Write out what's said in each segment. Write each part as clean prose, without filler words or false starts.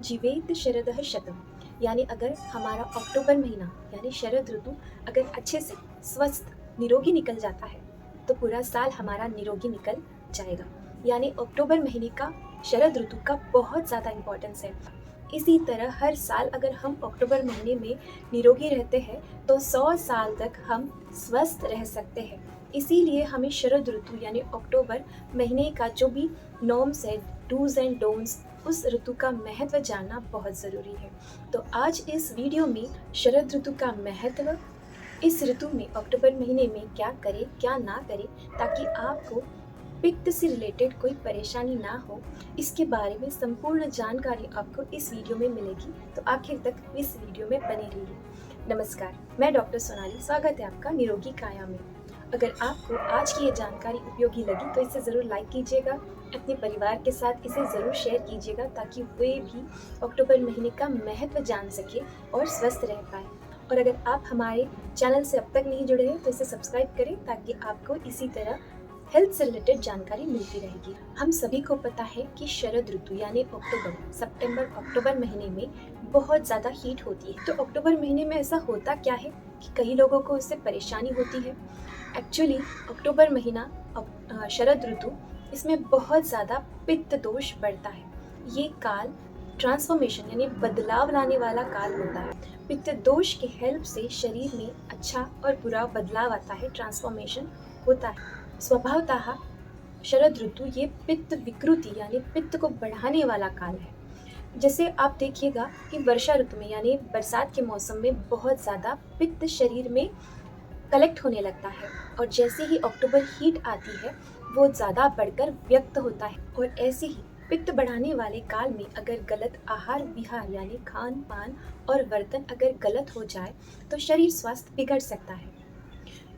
जीवेत शरदः शतम। यानी अगर हमारा अक्टूबर महीना यानी शरद ऋतु अगर अच्छे से स्वस्थ निरोगी निकल जाता है तो पूरा साल हमारा निरोगी निकल जाएगा। यानी अक्टूबर महीने का शरद ऋतु का बहुत ज़्यादा इम्पोर्टेंस है। इसी तरह हर साल अगर हम अक्टूबर महीने में निरोगी रहते हैं तो 100 साल तक हम स्वस्थ रह सकते हैं। इसीलिए हमें शरद ऋतु यानी अक्टूबर महीने का जो भी नॉर्म्स है, डूज एंड डोंट्स, उस ऋतु का महत्व जानना बहुत ज़रूरी है। तो आज इस वीडियो में शरद ऋतु का महत्व, इस ऋतु में अक्टूबर महीने में क्या करें क्या ना करें ताकि आपको पित्त से रिलेटेड कोई परेशानी ना हो, इसके बारे में संपूर्ण जानकारी आपको इस वीडियो में मिलेगी। तो आखिर तक इस वीडियो में बने रहिए। नमस्कार, मैं डॉक्टर सोनाली, स्वागत है आपका निरोगी काया में। अगर आपको आज की ये जानकारी उपयोगी लगी तो इसे ज़रूर लाइक कीजिएगा, अपने परिवार के साथ इसे ज़रूर शेयर कीजिएगा ताकि वे भी अक्टूबर महीने का महत्व जान सके और स्वस्थ रह पाए। और अगर आप हमारे चैनल से अब तक नहीं जुड़े हैं तो इसे सब्सक्राइब करें ताकि आपको इसी तरह हेल्थ से रिलेटेड जानकारी मिलती रहेगी। हम सभी को पता है कि शरद ऋतु यानी सितंबर अक्टूबर महीने में बहुत ज़्यादा हीट होती है। तो अक्टूबर महीने में ऐसा होता क्या है कि कई लोगों को उससे परेशानी होती है। एक्चुअली अक्टूबर महीना शरद ऋतु, इसमें बहुत ज़्यादा पित्त दोष बढ़ता है। ये काल ट्रांसफॉर्मेशन यानी बदलाव लाने वाला काल होता है। पित्त दोष के हेल्प से शरीर में अच्छा और बुरा बदलाव आता है, ट्रांसफॉर्मेशन होता है। स्वभावतः शरद ऋतु ये पित्त विकृति यानी पित्त को बढ़ाने वाला काल है। जैसे आप देखिएगा कि वर्षा ऋतु में यानी बरसात के मौसम में बहुत ज़्यादा पित्त शरीर में कलेक्ट होने लगता है और जैसे ही अक्टूबर हीट आती है वो ज़्यादा बढ़कर व्यक्त होता है। और ऐसे ही पित्त बढ़ाने वाले काल में अगर गलत आहार विहार यानी खान पान और बर्तन अगर गलत हो जाए तो शरीर स्वास्थ्य बिगड़ सकता है।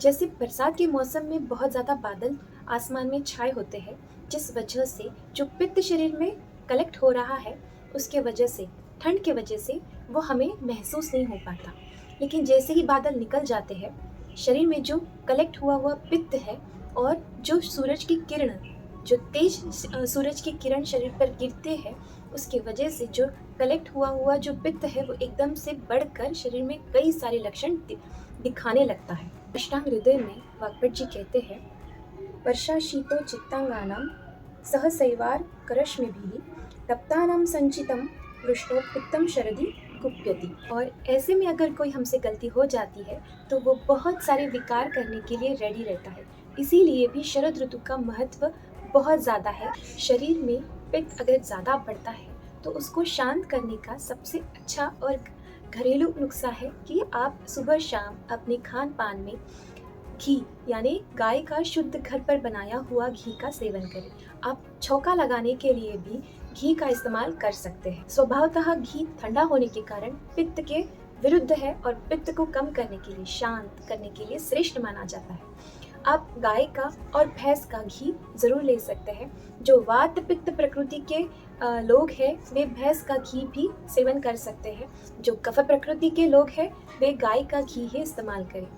जैसे बरसात के मौसम में बहुत ज़्यादा बादल आसमान में छाए होते हैं, जिस वजह से जो पित्त शरीर में कलेक्ट हो रहा है उसके वजह से, ठंड के वजह से वो हमें महसूस नहीं हो पाता। लेकिन जैसे ही बादल निकल जाते हैं, शरीर में जो कलेक्ट हुआ पित्त है और जो सूरज की किरण, जो तेज सूरज की किरण शरीर पर गिरते हैं, उसके वजह से जो कलेक्ट हुआ जो पित्त है वो एकदम से बढ़कर शरीर में कई सारे लक्षण दिखाने लगता है। अष्टांग हृदय में वाग्भट जी कहते हैं, वर्षा शीतो चित्तांगानां सहसैवार करश्मिभिः तप्तानां संचितं वृष्णो पित्तम शरदि कुप्यति। और ऐसे में अगर कोई हमसे गलती हो जाती है तो वो बहुत सारे विकार करने के लिए रेडी रहता है। इसीलिए भी शरद ऋतु का महत्व बहुत ज़्यादा है। शरीर में पित्त अगर ज़्यादा बढ़ता है तो उसको शांत करने का सबसे अच्छा और घरेलू नुस्खा है कि आप सुबह शाम अपने खान पान में घी यानी गाय का शुद्ध घर पर बनाया हुआ घी का सेवन करें। आप छौंका लगाने के लिए भी घी का इस्तेमाल कर सकते हैं। स्वभावतः घी ठंडा होने के कारण पित्त के विरुद्ध है और पित्त को कम करने के लिए, शांत करने के लिए श्रेष्ठ माना जाता है। आप गाय का और भैंस का घी ज़रूर ले सकते हैं। जो वात पित्त प्रकृति के लोग हैं वे भैंस का घी भी सेवन कर सकते हैं। जो कफ प्रकृति के लोग हैं वे गाय का घी ही इस्तेमाल करें।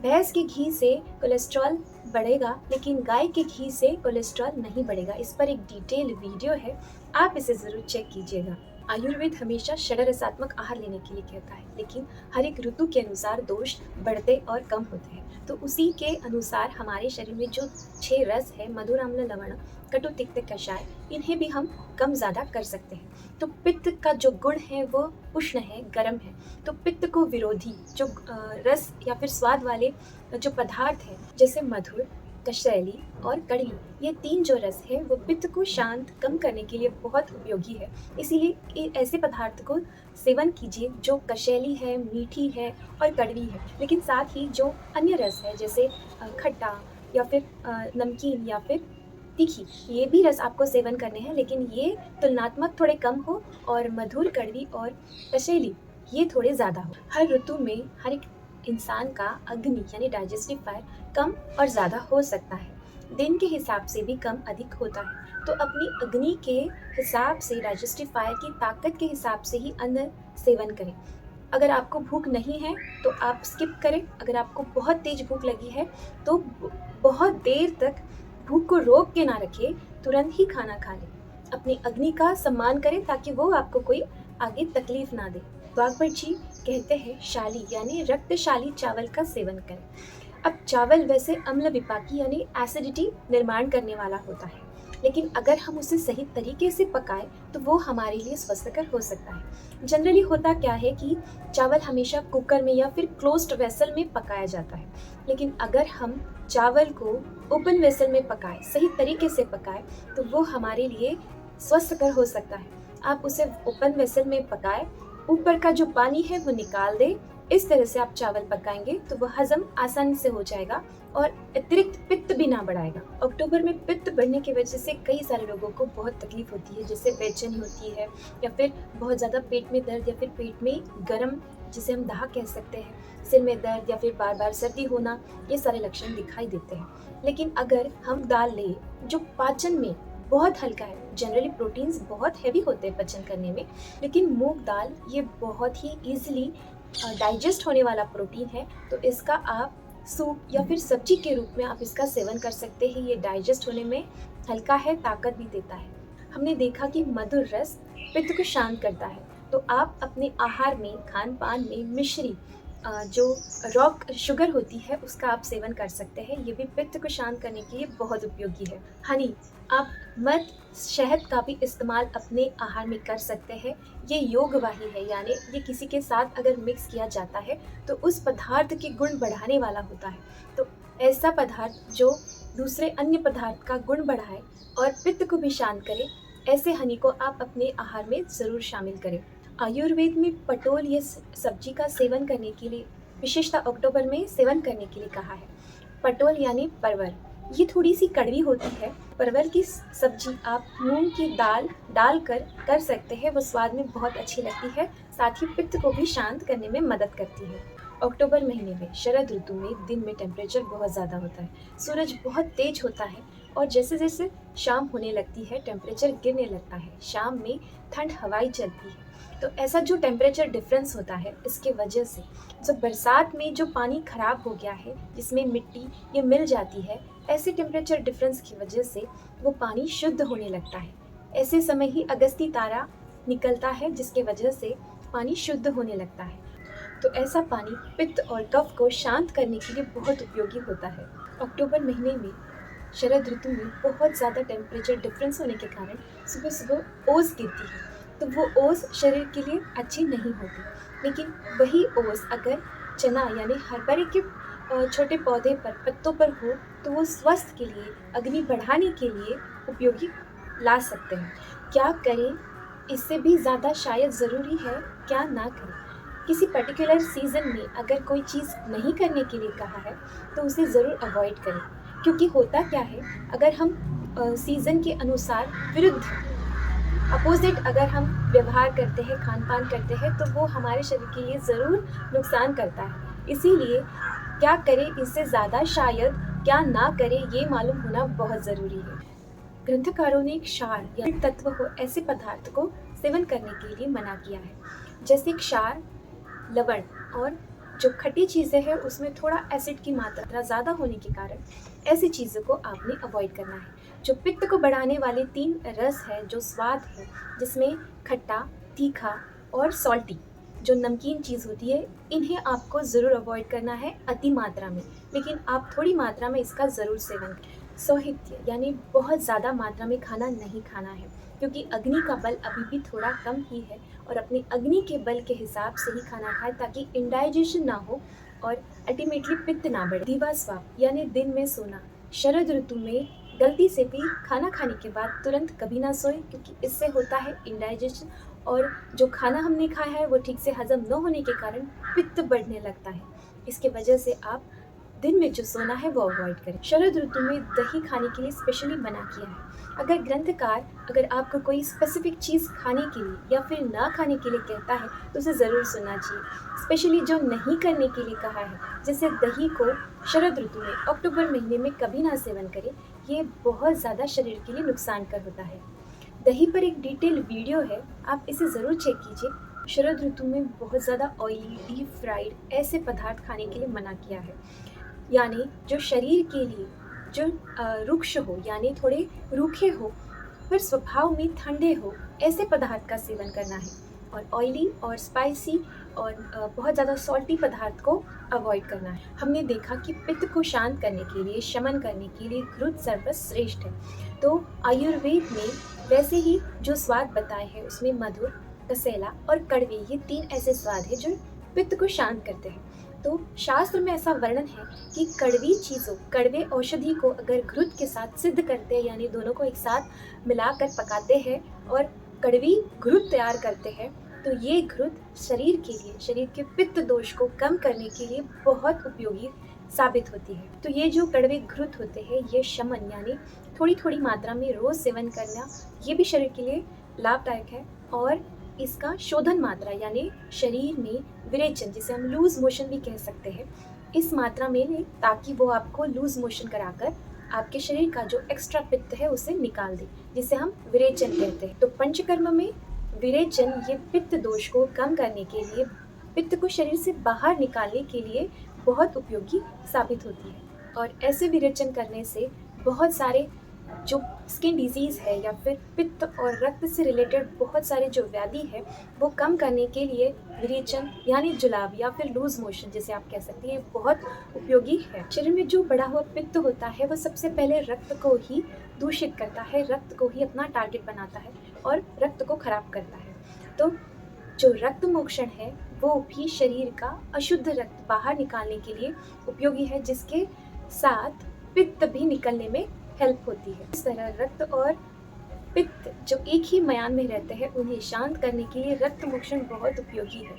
भैंस के घी से कोलेस्ट्रॉल बढ़ेगा लेकिन गाय के घी से कोलेस्ट्रॉल नहीं बढ़ेगा। इस पर एक डिटेल वीडियो है, आप इसे ज़रूर चेक कीजिएगा। आयुर्वेद हमेशा षड्रसात्मक आहार लेने के लिए कहता है, लेकिन हर एक ऋतु के अनुसार दोष बढ़ते और कम होते हैं। तो उसी के अनुसार हमारे शरीर में जो 6 रस है, मधुर अम्ल लवण कटु तिक्त कषाय, इन्हें भी हम कम ज़्यादा कर सकते हैं। तो पित्त का जो गुण है वो उष्ण है, गर्म है। तो पित्त को विरोधी जो रस या फिर स्वाद वाले जो पदार्थ है जैसे मधुर, कषैली और कड़वी, ये 3 जो रस है वो पित्त को शांत कम करने के लिए बहुत उपयोगी है। इसीलिए ऐसे पदार्थ को सेवन कीजिए जो कषैली है, मीठी है और कड़वी है। लेकिन साथ ही जो अन्य रस है जैसे खट्टा या फिर नमकीन या फिर तीखी, ये भी रस आपको सेवन करने हैं, लेकिन ये तुलनात्मक थोड़े कम हो और मधुर, कड़वी और कषैली ये थोड़े ज़्यादा हो। हर ऋतु में हर एक इंसान का अग्नि यानी डाइजेस्टिव फायर कम और ज़्यादा हो सकता है, दिन के हिसाब से भी कम अधिक होता है। तो अपनी अग्नि के हिसाब से, डाइजेस्टिव फायर की ताकत के हिसाब से ही अन्न सेवन करें। अगर आपको भूख नहीं है तो आप स्किप करें। अगर आपको बहुत तेज भूख लगी है तो बहुत देर तक भूख को रोक के ना रखें, तुरंत ही खाना खा लें। अपनी अग्नि का सम्मान करें ताकि वो आपको कोई आगे तकलीफ ना दे। बागवत जी कहते हैं शाली यानी रक्तशाली चावल का सेवन करें। अब चावल वैसे अम्ल विपाकी यानी एसिडिटी निर्माण करने वाला होता है, लेकिन अगर हम उसे सही तरीके से पकाएं तो वो हमारे लिए स्वस्थकर हो सकता है। जनरली होता क्या है कि चावल हमेशा कुकर में या फिर क्लोज्ड वेसल में पकाया जाता है, लेकिन अगर हम चावल को ओपन वेसल में पकाएं, सही तरीके से पकाएं, तो वो हमारे लिए स्वस्थकर हो सकता है। आप उसे ओपन वेसल में पकाएं, ऊपर का जो पानी है वो निकाल दें। इस तरह से आप चावल पकाएंगे तो वह हजम आसानी से हो जाएगा और अतिरिक्त पित्त भी ना बढ़ाएगा। अक्टूबर में पित्त बढ़ने की वजह से कई सारे लोगों को बहुत तकलीफ होती है, जैसे बेचैनी होती है या फिर बहुत ज़्यादा पेट में दर्द या फिर पेट में गरम, जिसे हम दाह कह सकते हैं, सिर में दर्द या फिर बार बार सर्दी होना, ये सारे लक्षण दिखाई देते हैं। लेकिन अगर हम दाल लें जो पाचन में बहुत हल्का है, जनरली प्रोटीन्स बहुत हैवी होते हैं पचन करने में, लेकिन मूंग दाल ये बहुत ही ईजिली डाइजेस्ट होने वाला प्रोटीन है, तो इसका आप सूप या फिर सब्जी के रूप में आप इसका सेवन कर सकते हैं। ये डाइजेस्ट होने में हल्का है, ताकत भी देता है। हमने देखा कि मधुर रस पित्त को शांत करता है, तो आप अपने आहार में, खान पान में मिश्री जो रॉक शुगर होती है उसका आप सेवन कर सकते हैं। ये भी पित्त को शांत करने के लिए बहुत उपयोगी है। हनी, आप मध, शहद का भी इस्तेमाल अपने आहार में कर सकते हैं। ये योगवाही है, यानी ये किसी के साथ अगर मिक्स किया जाता है तो उस पदार्थ के गुण बढ़ाने वाला होता है। तो ऐसा पदार्थ जो दूसरे अन्य पदार्थ का गुण बढ़ाए और पित्त को भी शांत करे, ऐसे हनी को आप अपने आहार में ज़रूर शामिल करें। आयुर्वेद में पटोल या सब्जी का सेवन करने के लिए, विशेषतः अक्टूबर में सेवन करने के लिए कहा है। पटोल यानी परवल, ये थोड़ी सी कड़वी होती है। परवल की सब्जी आप मूंग की दाल डालकर कर सकते हैं, वो स्वाद में बहुत अच्छी लगती है, साथ ही पित्त को भी शांत करने में मदद करती है। अक्टूबर महीने में शरद ऋतु में दिन में टेम्परेचर बहुत ज़्यादा होता है, सूरज बहुत तेज होता है और जैसे जैसे शाम होने लगती है टेम्परेचर गिरने लगता है। शाम में ठंड हवाई चलती है, तो ऐसा जो टेम्परेचर डिफरेंस होता है, इसके वजह से जो बरसात में जो पानी खराब हो गया है, जिसमें मिट्टी ये मिल जाती है, ऐसे टेम्परेचर डिफरेंस की वजह से वो पानी शुद्ध होने लगता है। ऐसे समय ही अगस्ती तारा निकलता है, जिसके वजह से पानी शुद्ध होने लगता है। तो ऐसा पानी पित्त और कफ को शांत करने के लिए बहुत उपयोगी होता है। अक्टूबर महीने में शरद ऋतु में बहुत ज़्यादा टेम्परेचर डिफरेंस होने के कारण सुबह सुबह ओस गिरती है, तो वो ओस शरीर के लिए अच्छी नहीं होती। लेकिन वही ओस अगर चना यानी हरभरे के छोटे पौधे पर, पत्तों पर हो, तो वो स्वास्थ्य के लिए, अग्नि बढ़ाने के लिए उपयोगी ला सकते हैं। क्या करें, इससे भी ज़्यादा शायद ज़रूरी है क्या ना करें। किसी पर्टिकुलर सीज़न में अगर कोई चीज़ नहीं करने के लिए कहा है तो उसे ज़रूर अवॉइड करें, क्योंकि होता क्या है, अगर हम सीज़न के अनुसार विरुद्ध अपोजिट अगर हम व्यवहार करते हैं, खान पान करते हैं, तो वो हमारे शरीर के लिए ज़रूर नुकसान करता है। इसीलिए क्या करें इससे ज़्यादा शायद क्या ना करें, ये मालूम होना बहुत ज़रूरी है। ग्रंथकारों ने क्षार या तत्व हो ऐसे पदार्थ को सेवन करने के लिए मना किया है, जैसे क्षार, लवण और जो खट्टी चीज़ें हैं उसमें थोड़ा एसिड की मात्रा ज़्यादा होने के कारण ऐसी चीज़ों को आपने अवॉइड करना है। जो पित्त को बढ़ाने वाले 3 रस है, जो स्वाद है, जिसमें खट्टा, तीखा और सॉल्टी, जो नमकीन चीज़ होती है, इन्हें आपको ज़रूर अवॉइड करना है अति मात्रा में, लेकिन आप थोड़ी मात्रा में इसका ज़रूर सेवन करें। सौहित्य यानी बहुत ज़्यादा मात्रा में खाना नहीं खाना है, क्योंकि अग्नि का बल अभी भी थोड़ा कम ही है और अपनी अग्नि के बल के हिसाब से ही खाना खाएं, ताकि इंडाइजेशन ना हो और अल्टीमेटली पित्त ना बढ़े। दिवास्वाप यानी दिन में सोना, शरद ऋतु में गलती से भी खाना खाने के बाद तुरंत कभी ना सोए, क्योंकि इससे होता है इंडाइजेशन और जो खाना हमने खाया है वो ठीक से हजम न होने के कारण पित्त बढ़ने लगता है। इसके वजह से आप दिन में जो सोना है वो अवॉइड करें। शरद ऋतु में दही खाने के लिए स्पेशली मना किया है। अगर ग्रंथकार अगर आपको कोई स्पेसिफिक चीज़ खाने के लिए या फिर ना खाने के लिए कहता है तो उसे ज़रूर सुनना चाहिए। स्पेशली जो नहीं करने के लिए कहा है, जैसे दही को शरद ऋतु में अक्टूबर महीने में कभी ना सेवन करें, ये बहुत ज़्यादा शरीर के लिए नुकसान कर होता है। दही पर एक डिटेल वीडियो है, आप इसे ज़रूर चेक कीजिए। शरद ऋतु में बहुत ज़्यादा ऑयली, डीप फ्राइड ऐसे पदार्थ खाने के लिए मना किया है, यानी जो शरीर के लिए जो रुक्ष हो, यानी थोड़े रूखे हो, पर स्वभाव में ठंडे हो ऐसे पदार्थ का सेवन करना है और ऑयली और स्पाइसी और बहुत ज़्यादा सॉल्टी पदार्थ को अवॉइड करना है। हमने देखा कि पित्त को शांत करने के लिए, शमन करने के लिए घृत सर्वश्रेष्ठ है। तो आयुर्वेद में वैसे ही जो स्वाद बताए हैं उसमें मधुर, कसैला और कड़वे, ये 3 ऐसे स्वाद हैं जो पित्त को शांत करते हैं। तो शास्त्र में ऐसा वर्णन है कि कड़वी चीज़ों, कड़वे औषधि को अगर घृत के साथ सिद्ध करते हैं, यानी दोनों को एक साथ मिलाकर पकाते हैं और कड़वी घृत तैयार करते हैं, तो ये घृत शरीर के लिए, शरीर के पित्त दोष को कम करने के लिए बहुत उपयोगी साबित होती है। तो ये जो कड़वे घृत होते हैं, ये शमन यानी थोड़ी थोड़ी मात्रा में रोज सेवन करना, ये भी शरीर के लिए लाभदायक है। और इसका शोधन मात्रा यानी शरीर में विरेचन, जिसे हम लूज मोशन भी कह सकते हैं, इस मात्रा में लें ताकि वो आपको लूज मोशन कराकर आपके शरीर का जो एक्स्ट्रा पित्त है उसे निकाल दे, जिसे हम विरेचन कहते हैं। तो पंचकर्म में विरेचन ये पित्त दोष को कम करने के लिए, पित्त को शरीर से बाहर निकालने के लिए बहुत उपयोगी साबित होती है। और ऐसे विरेचन करने से बहुत सारे जो स्किन डिजीज़ है या फिर पित्त और रक्त से रिलेटेड बहुत सारे जो व्याधि है वो कम करने के लिए विरेचन यानी जुलाब या फिर लूज मोशन जिसे आप कह सकते हैं, बहुत उपयोगी है। शरीर में जो बढ़ा हुआ पित्त होता है वो सबसे पहले रक्त को ही दूषित करता है, रक्त को ही अपना टारगेट बनाता है और रक्त को खराब करता है। तो जो रक्त मोक्षण है वो भी शरीर का अशुद्ध रक्त बाहर निकालने के लिए उपयोगी है, जिसके साथ पित्त भी निकलने में हेल्प होती है। इस तरह रक्त और पित्त जो एक ही मयान में रहते हैं, उन्हें शांत करने के लिए रक्त मोक्षण बहुत उपयोगी है।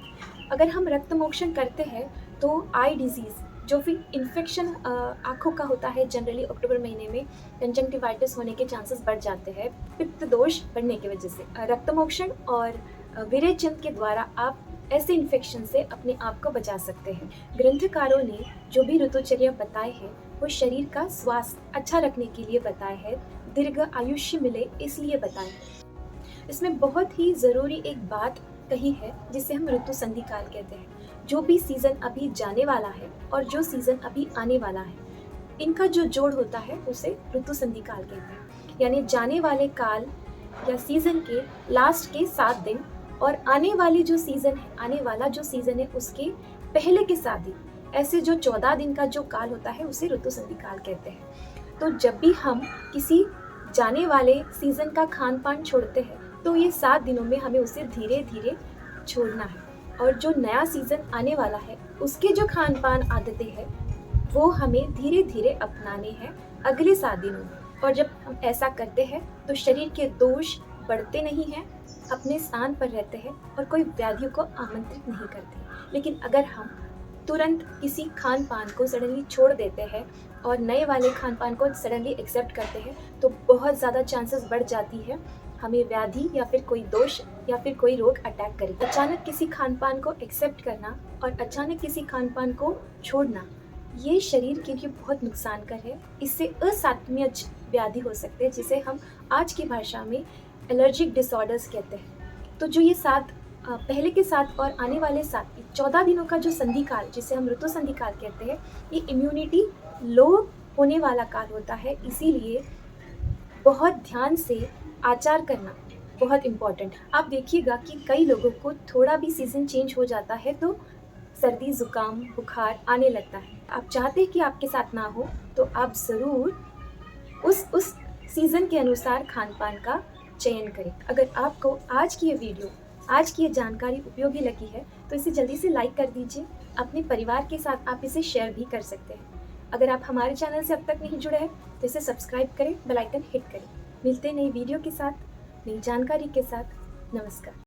अगर हम रक्त मोक्षण करते हैं तो आई डिजीज़, जो फिर इन्फेक्शन आँखों का होता है, जनरली अक्टूबर महीने में कंजंक्टिवाइटिस होने के चांसेस बढ़ जाते हैं पित्त दोष बढ़ने की वजह से। रक्त मोक्षण और विरेचन के द्वारा आप ऐसे इन्फेक्शन से अपने आप को बचा सकते हैं। ग्रंथकारों ने जो भी ऋतुचर्या बताए हैं वो शरीर का स्वास्थ्य अच्छा रखने के लिए बताए हैं, दीर्घ आयुष्य मिले इसलिए बताए। इसमें बहुत ही ज़रूरी एक बात कही है जिसे हम ऋतु संधि काल कहते हैं। जो भी सीज़न अभी जाने वाला है और जो सीज़न अभी आने वाला है, इनका जो जोड़ होता है उसे ऋतु संधि काल कहते हैं। यानी जाने वाले काल या सीज़न के लास्ट के 7 दिन और आने वाली जो सीज़न है, आने वाला जो सीज़न है उसके पहले के 7 दिन, ऐसे जो 14 दिन का जो काल होता है उसे ऋतु संधि काल कहते हैं। तो जब भी हम किसी जाने वाले सीज़न का खान पान छोड़ते हैं तो ये 7 दिनों में हमें उसे धीरे धीरे छोड़ना है, और जो नया सीज़न आने वाला है उसके जो खान पान आदतें हैं वो हमें धीरे धीरे अपनाने हैं अगले 7 दिनों में। और जब हम ऐसा करते हैं तो शरीर के दोष बढ़ते नहीं हैं, अपने स्थान पर रहते हैं और कोई व्याधियों को आमंत्रित नहीं करते। लेकिन अगर हम तुरंत किसी खान पान को सडनली छोड़ देते हैं और नए वाले खान पान को सडनली एक्सेप्ट करते हैं तो बहुत ज़्यादा चांसेस बढ़ जाती है हमें व्याधि या फिर कोई दोष या फिर कोई रोग अटैक करे। अचानक किसी खान पान को एक्सेप्ट करना और अचानक किसी खान पान को छोड़ना, ये शरीर के लिए बहुत नुकसानकर है। इससे असात्म्य व्याधि हो सकते हैं जिसे हम आज की भाषा में एलर्जिक डिसऑर्डर्स कहते हैं। तो जो ये 7 पहले के 7 और आने वाले 14 दिनों का जो संधि काल जिसे हम ऋतु संधि काल कहते हैं, ये इम्यूनिटी लो होने वाला काल होता है। इसीलिए बहुत ध्यान से आचार करना बहुत इम्पॉर्टेंट। आप देखिएगा कि कई लोगों को थोड़ा भी सीज़न चेंज हो जाता है तो सर्दी, जुकाम, बुखार आने लगता है। आप चाहते हैं कि आपके साथ ना हो तो आप ज़रूर उस सीज़न के अनुसार खान पान का चयन करें। अगर आपको आज की ये वीडियो, आज की ये जानकारी उपयोगी लगी है तो इसे जल्दी से लाइक कर दीजिए। अपने परिवार के साथ आप इसे शेयर भी कर सकते हैं। अगर आप हमारे चैनल से अब तक नहीं जुड़े हैं तो इसे सब्सक्राइब करें, बेल आइकन हिट करें। मिलते हैं नई वीडियो के साथ, नई जानकारी के साथ। नमस्कार।